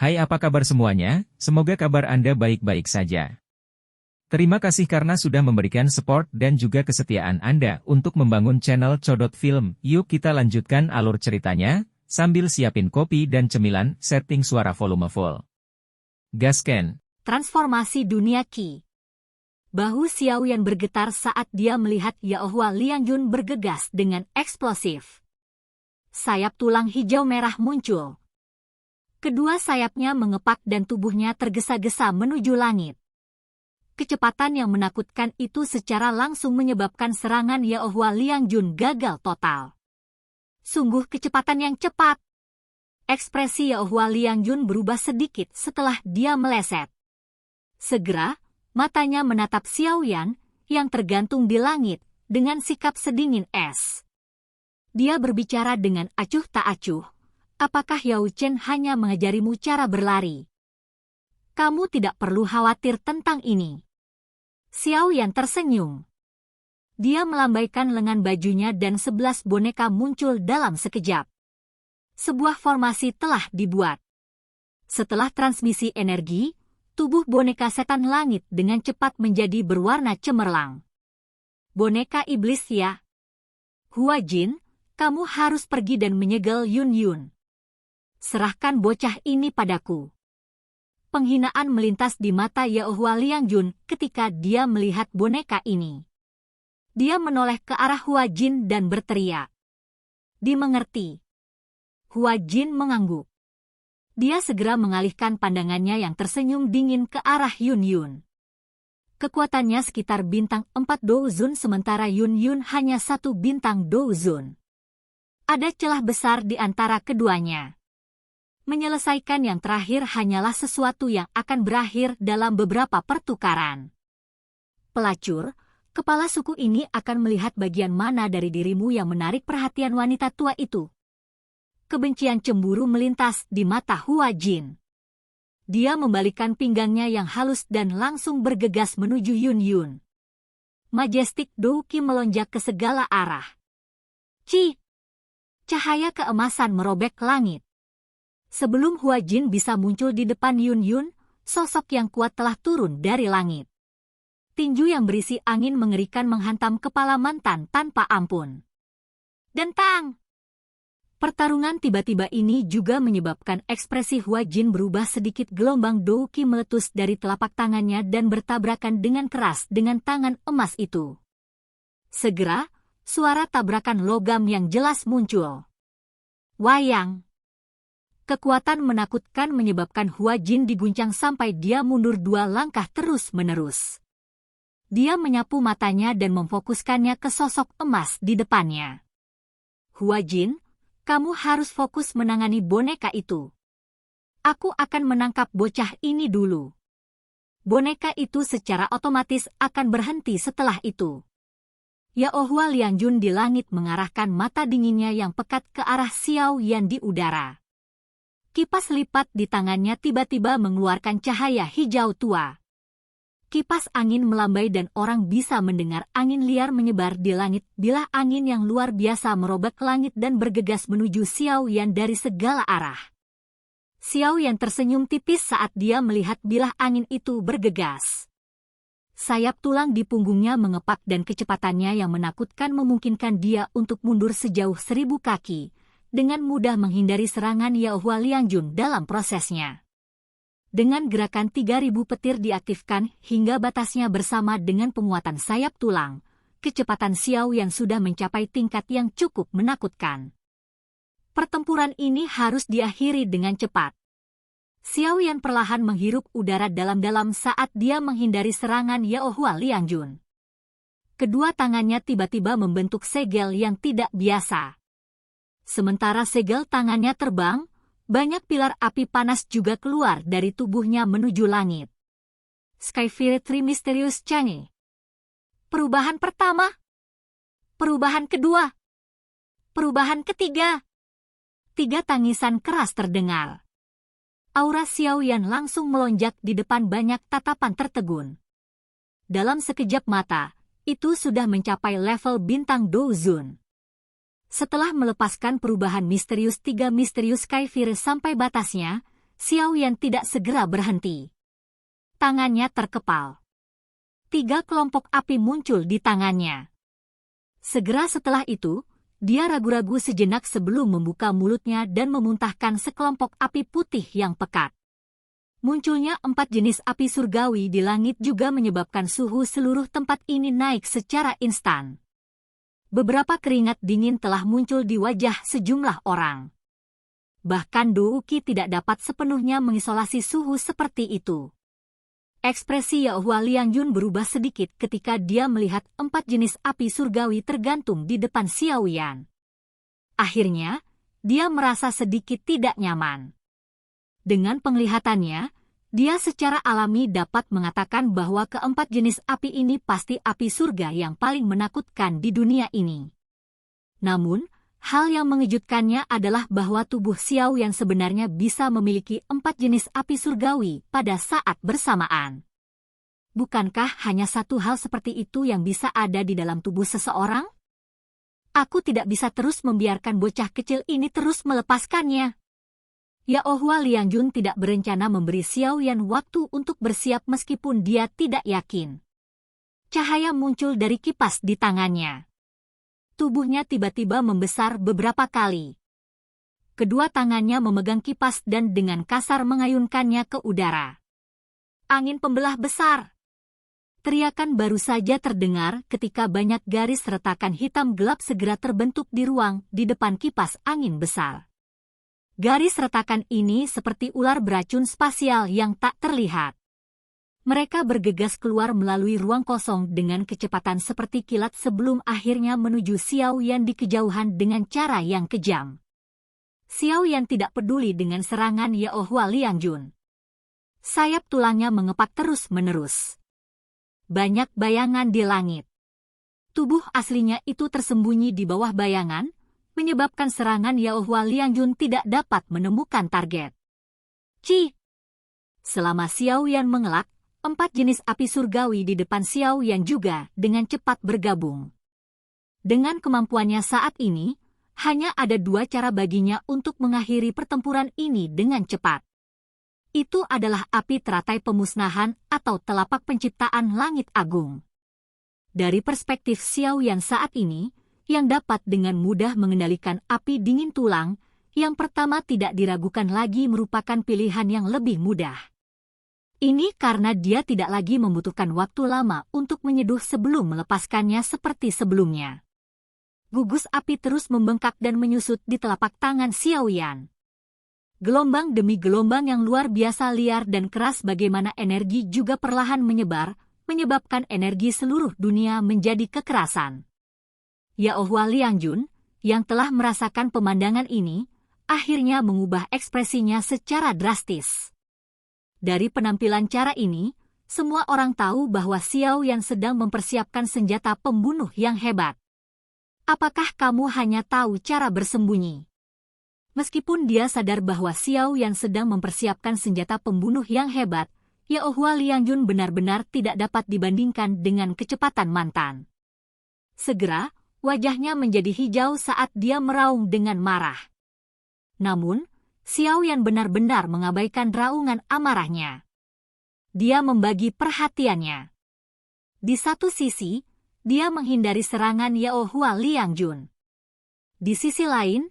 Hai, apa kabar semuanya? Semoga kabar Anda baik-baik saja. Terima kasih karena sudah memberikan support dan juga kesetiaan Anda untuk membangun channel Codot Film. Yuk kita lanjutkan alur ceritanya, sambil siapin kopi dan cemilan, setting suara volume full. Gasken. Transformasi dunia Qi. Bahu Xiaoyan bergetar saat dia melihat Yaohua Liangjun bergegas dengan eksplosif. Sayap tulang hijau merah muncul. Kedua sayapnya mengepak dan tubuhnya tergesa-gesa menuju langit. Kecepatan yang menakutkan itu secara langsung menyebabkan serangan Yaohua Liangjun gagal total. Sungguh kecepatan yang cepat. Ekspresi Yaohua Liangjun berubah sedikit setelah dia meleset. Segera, matanya menatap Xiaoyan yang tergantung di langit dengan sikap sedingin es. Dia berbicara dengan acuh tak acuh. Apakah Yao Chen hanya mengajarimu cara berlari? Kamu tidak perlu khawatir tentang ini. Xiaoyan tersenyum. Dia melambaikan lengan bajunya dan 11 boneka muncul dalam sekejap. Sebuah formasi telah dibuat. Setelah transmisi energi, tubuh boneka setan langit dengan cepat menjadi berwarna cemerlang. Boneka iblis ya. Hua Jin, kamu harus pergi dan menyegel Yun Yun. Serahkan bocah ini padaku. Penghinaan melintas di mata Yaohua Liangjun ketika dia melihat boneka ini. Dia menoleh ke arah Hua Jin dan berteriak. Dimengerti. Hua Jin mengangguk. Dia segera mengalihkan pandangannya yang tersenyum dingin ke arah Yun Yun. Kekuatannya sekitar bintang 4 douzun sementara Yun Yun hanya 1 bintang douzun. Ada celah besar di antara keduanya. Menyelesaikan yang terakhir hanyalah sesuatu yang akan berakhir dalam beberapa pertukaran. Pelacur, kepala suku ini akan melihat bagian mana dari dirimu yang menarik perhatian wanita tua itu. Kebencian cemburu melintas di mata Hua Jin. Dia membalikkan pinggangnya yang halus dan langsung bergegas menuju Yun Yun. Majestic Douki melonjak ke segala arah. Ci! Cahaya keemasan merobek langit. Sebelum Hua Jin bisa muncul di depan Yun Yun, sosok yang kuat telah turun dari langit. Tinju yang berisi angin mengerikan menghantam kepala mantan tanpa ampun. Dentang! Pertarungan tiba-tiba ini juga menyebabkan ekspresi Hua Jin berubah sedikit. Gelombang Douki meletus dari telapak tangannya dan bertabrakan dengan keras dengan tangan emas itu. Segera, suara tabrakan logam yang jelas muncul. Wayang! Kekuatan menakutkan menyebabkan Hua Jin diguncang sampai dia mundur 2 langkah terus-menerus. Dia menyapu matanya dan memfokuskannya ke sosok emas di depannya. Hua Jin, kamu harus fokus menangani boneka itu. Aku akan menangkap bocah ini dulu. Boneka itu secara otomatis akan berhenti setelah itu. Yaohua Liangjun di langit mengarahkan mata dinginnya yang pekat ke arah Xiaoyan di udara. Kipas lipat di tangannya tiba-tiba mengeluarkan cahaya hijau tua. Kipas angin melambai dan orang bisa mendengar angin liar menyebar di langit. Bilah angin yang luar biasa merobek langit dan bergegas menuju Xiaoyan dari segala arah. Xiaoyan tersenyum tipis saat dia melihat bilah angin itu bergegas. Sayap tulang di punggungnya mengepak dan kecepatannya yang menakutkan memungkinkan dia untuk mundur sejauh 1000 kaki. Dengan mudah menghindari serangan Yaohua Liangjun dalam prosesnya. Dengan gerakan 3000 petir diaktifkan hingga batasnya bersama dengan penguatan sayap tulang, kecepatan Xiaoyan sudah mencapai tingkat yang cukup menakutkan. Pertempuran ini harus diakhiri dengan cepat. Xiaoyan perlahan menghirup udara dalam-dalam saat dia menghindari serangan Yaohua Liangjun. Kedua tangannya tiba-tiba membentuk segel yang tidak biasa. Sementara segel tangannya terbang, banyak pilar api panas juga keluar dari tubuhnya menuju langit. Skyfire 3 Mysterious Change. Perubahan pertama. Perubahan kedua. Perubahan ketiga. 3 tangisan keras terdengar. Aura Xiaoyan langsung melonjak di depan banyak tatapan tertegun. Dalam sekejap mata, itu sudah mencapai level bintang douzun. Setelah melepaskan perubahan misterius 3 Misterius Skyfire sampai batasnya, Xiao Yan tidak segera berhenti. Tangannya terkepal. 3 kelompok api muncul di tangannya. Segera setelah itu, dia ragu-ragu sejenak sebelum membuka mulutnya dan memuntahkan sekelompok api putih yang pekat. Munculnya 4 jenis api surgawi di langit juga menyebabkan suhu seluruh tempat ini naik secara instan. Beberapa keringat dingin telah muncul di wajah sejumlah orang. Bahkan Douki tidak dapat sepenuhnya mengisolasi suhu seperti itu. Ekspresi Yaohua Liangjun berubah sedikit ketika dia melihat 4 jenis api surgawi tergantung di depan Xiao Yan. Akhirnya, dia merasa sedikit tidak nyaman. Dengan penglihatannya, dia secara alami dapat mengatakan bahwa keempat jenis api ini pasti api surga yang paling menakutkan di dunia ini. Namun, hal yang mengejutkannya adalah bahwa tubuh Xiao Yan sebenarnya bisa memiliki 4 jenis api surgawi pada saat bersamaan. Bukankah hanya satu hal seperti itu yang bisa ada di dalam tubuh seseorang? Aku tidak bisa terus membiarkan bocah kecil ini terus melepaskannya. Yaohua Liangjun tidak berencana memberi Xiao Yan waktu untuk bersiap meskipun dia tidak yakin. Cahaya muncul dari kipas di tangannya. Tubuhnya tiba-tiba membesar beberapa kali. Kedua tangannya memegang kipas dan dengan kasar mengayunkannya ke udara. Angin pembelah besar. Teriakan baru saja terdengar ketika banyak garis retakan hitam gelap segera terbentuk di ruang di depan kipas angin besar. Garis retakan ini seperti ular beracun spasial yang tak terlihat. Mereka bergegas keluar melalui ruang kosong dengan kecepatan seperti kilat sebelum akhirnya menuju Xiao Yan di kejauhan dengan cara yang kejam. Xiao Yan tidak peduli dengan serangan Yaohua Liangjun. Sayap tulangnya mengepak terus-menerus. Banyak bayangan di langit. Tubuh aslinya itu tersembunyi di bawah bayangan, menyebabkan serangan Yaohua Liangjun tidak dapat menemukan target. Ci! Selama Xiao Yan mengelak, 4 jenis api surgawi di depan Xiao Yan juga dengan cepat bergabung. Dengan kemampuannya saat ini, hanya ada 2 cara baginya untuk mengakhiri pertempuran ini dengan cepat. Itu adalah api teratai pemusnahan atau telapak penciptaan langit agung. Dari perspektif Xiao Yan saat ini, yang dapat dengan mudah mengendalikan api dingin tulang, yang pertama tidak diragukan lagi merupakan pilihan yang lebih mudah. Ini karena dia tidak lagi membutuhkan waktu lama untuk menyeduh sebelum melepaskannya seperti sebelumnya. Gugus api terus membengkak dan menyusut di telapak tangan Xiao Yan. Gelombang demi gelombang yang luar biasa liar dan keras bagaimana energi juga perlahan menyebar, menyebabkan energi seluruh dunia menjadi kekerasan. Yaohua Liangjun, yang telah merasakan pemandangan ini, akhirnya mengubah ekspresinya secara drastis. Dari penampilan cara ini, semua orang tahu bahwa Xiao Yan sedang mempersiapkan senjata pembunuh yang hebat. Apakah kamu hanya tahu cara bersembunyi? Meskipun dia sadar bahwa Xiao Yan sedang mempersiapkan senjata pembunuh yang hebat, Yaohua Liangjun benar-benar tidak dapat dibandingkan dengan kecepatan mantan. Segera, wajahnya menjadi hijau saat dia meraung dengan marah. Namun, Xiao Yan benar-benar mengabaikan raungan amarahnya. Dia membagi perhatiannya. Di satu sisi, dia menghindari serangan Yaohua Liangjun. Di sisi lain,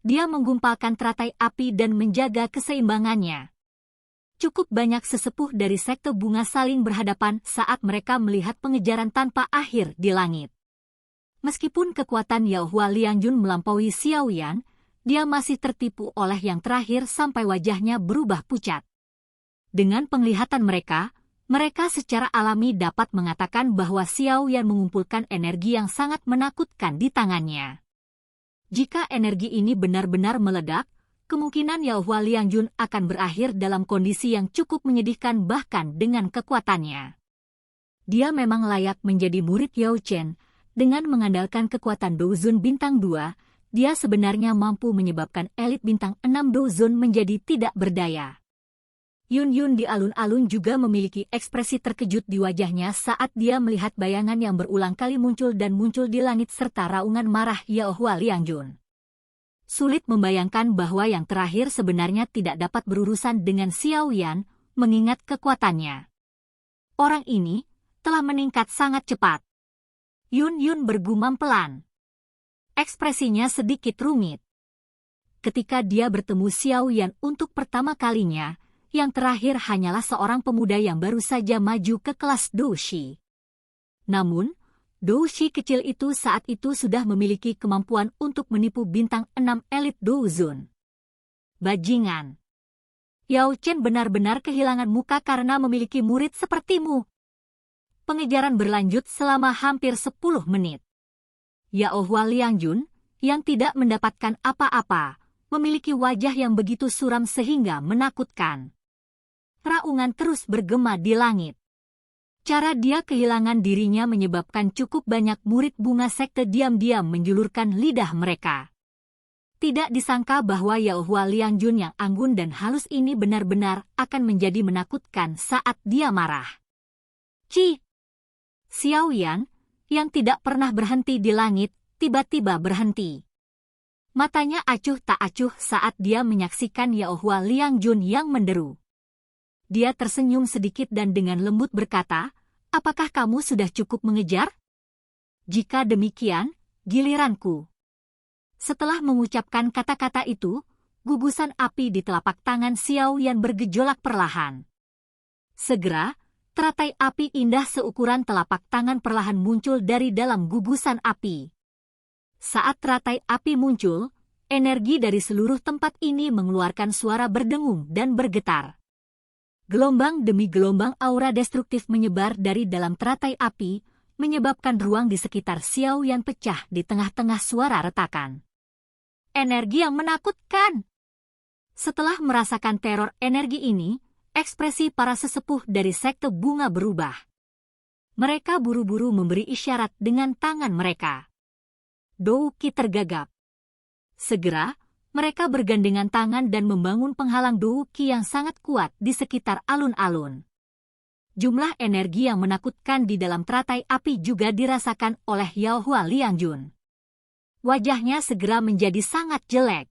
dia menggumpalkan teratai api dan menjaga keseimbangannya. Cukup banyak sesepuh dari sekte bunga saling berhadapan saat mereka melihat pengejaran tanpa akhir di langit. Meskipun kekuatan Yaohua Liangjun melampaui Xiao Yan, dia masih tertipu oleh yang terakhir sampai wajahnya berubah pucat. Dengan penglihatan mereka secara alami dapat mengatakan bahwa Xiao Yan mengumpulkan energi yang sangat menakutkan di tangannya. Jika energi ini benar-benar meledak, kemungkinan Yaohua Liangjun akan berakhir dalam kondisi yang cukup menyedihkan bahkan dengan kekuatannya. Dia memang layak menjadi murid Yao Chen. Dengan mengandalkan kekuatan Douzun bintang 2, dia sebenarnya mampu menyebabkan elit bintang 6 Douzun menjadi tidak berdaya. Yun Yun di alun-alun juga memiliki ekspresi terkejut di wajahnya saat dia melihat bayangan yang berulang kali muncul dan muncul di langit serta raungan marah Yaohua Liangjun. Sulit membayangkan bahwa yang terakhir sebenarnya tidak dapat berurusan dengan Xiao Yan, mengingat kekuatannya. Orang ini telah meningkat sangat cepat. Yun Yun bergumam pelan. Ekspresinya sedikit rumit. Ketika dia bertemu Xiao Yan untuk pertama kalinya, yang terakhir hanyalah seorang pemuda yang baru saja maju ke kelas Doushi. Namun, Doushi kecil itu saat itu sudah memiliki kemampuan untuk menipu bintang 6 elit Douzun. Bajingan. Yao Chen benar-benar kehilangan muka karena memiliki murid sepertimu. Pengejaran berlanjut selama hampir 10 menit. Yao Hua Liangjun, yang tidak mendapatkan apa-apa, memiliki wajah yang begitu suram sehingga menakutkan. Raungan terus bergema di langit. Cara dia kehilangan dirinya menyebabkan cukup banyak murid bunga sekte diam-diam menjulurkan lidah mereka. Tidak disangka bahwa Yao Hua Liangjun yang anggun dan halus ini benar-benar akan menjadi menakutkan saat dia marah. Ci! Xiao Yan, yang tidak pernah berhenti di langit, tiba-tiba berhenti. Matanya acuh tak acuh saat dia menyaksikan Yao Hua Liangjun yang menderu. Dia tersenyum sedikit dan dengan lembut berkata, "Apakah kamu sudah cukup mengejar? Jika demikian, giliranku." Setelah mengucapkan kata-kata itu, gugusan api di telapak tangan Xiao Yan bergejolak perlahan. Segera, teratai api indah seukuran telapak tangan perlahan muncul dari dalam gugusan api. Saat teratai api muncul, energi dari seluruh tempat ini mengeluarkan suara berdengung dan bergetar. Gelombang demi gelombang aura destruktif menyebar dari dalam teratai api, menyebabkan ruang di sekitar Xiao Yan pecah di tengah-tengah suara retakan. Energi yang menakutkan! Setelah merasakan teror energi ini, ekspresi para sesepuh dari sekte bunga berubah. Mereka buru-buru memberi isyarat dengan tangan mereka. Douki tergagap. Segera, mereka bergandengan tangan dan membangun penghalang Douki yang sangat kuat di sekitar alun-alun. Jumlah energi yang menakutkan di dalam teratai api juga dirasakan oleh Yao Hua Liangjun. Wajahnya segera menjadi sangat jelek.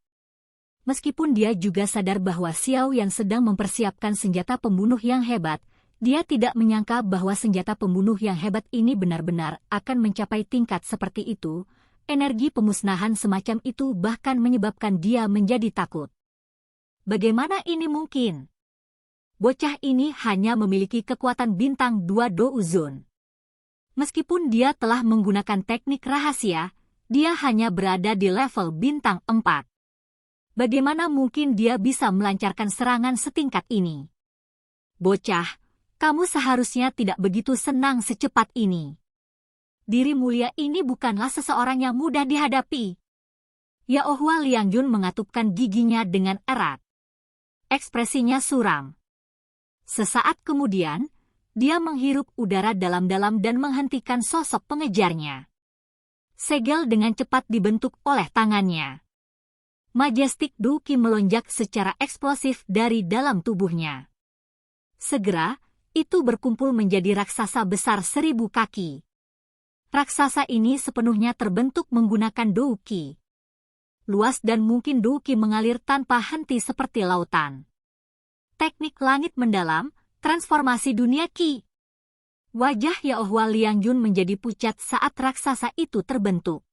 Meskipun dia juga sadar bahwa Xiao yang sedang mempersiapkan senjata pembunuh yang hebat, dia tidak menyangka bahwa senjata pembunuh yang hebat ini benar-benar akan mencapai tingkat seperti itu. Energi pemusnahan semacam itu bahkan menyebabkan dia menjadi takut. Bagaimana ini mungkin? Bocah ini hanya memiliki kekuatan bintang 2 Douzun. Meskipun dia telah menggunakan teknik rahasia, dia hanya berada di level bintang 4. Bagaimana mungkin dia bisa melancarkan serangan setingkat ini? Bocah, kamu seharusnya tidak begitu senang secepat ini. Diri mulia ini bukanlah seseorang yang mudah dihadapi. Yao Hua Liangjun mengatupkan giginya dengan erat. Ekspresinya suram. Sesaat kemudian, dia menghirup udara dalam-dalam dan menghentikan sosok pengejarnya. Segel dengan cepat dibentuk oleh tangannya. Majestic Douki melonjak secara eksplosif dari dalam tubuhnya. Segera, itu berkumpul menjadi raksasa besar 1000 kaki. Raksasa ini sepenuhnya terbentuk menggunakan Douki. Luas dan mungkin Douki mengalir tanpa henti seperti lautan. Teknik langit mendalam, transformasi dunia Qi. Wajah Yao Hua Liangjun menjadi pucat saat raksasa itu terbentuk.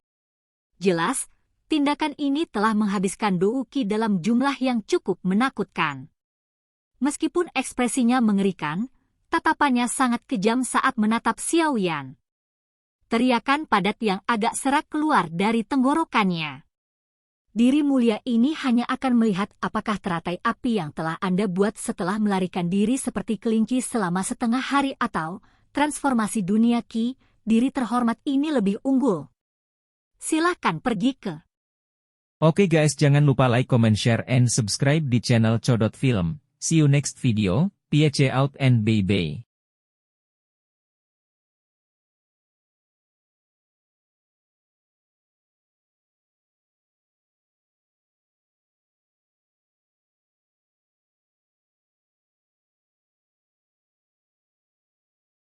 Jelas, tindakan ini telah menghabiskan Douki dalam jumlah yang cukup menakutkan. Meskipun ekspresinya mengerikan, tatapannya sangat kejam saat menatap Xiao Yan. Teriakan padat yang agak serak keluar dari tenggorokannya. Diri mulia ini hanya akan melihat apakah teratai api yang telah Anda buat setelah melarikan diri seperti kelinci selama setengah hari atau transformasi dunia Qi, diri terhormat ini lebih unggul. Silahkan pergi ke. Oke guys, jangan lupa like, comment, share, and subscribe di channel Codot Film. See you next video, peace out and bye-bye.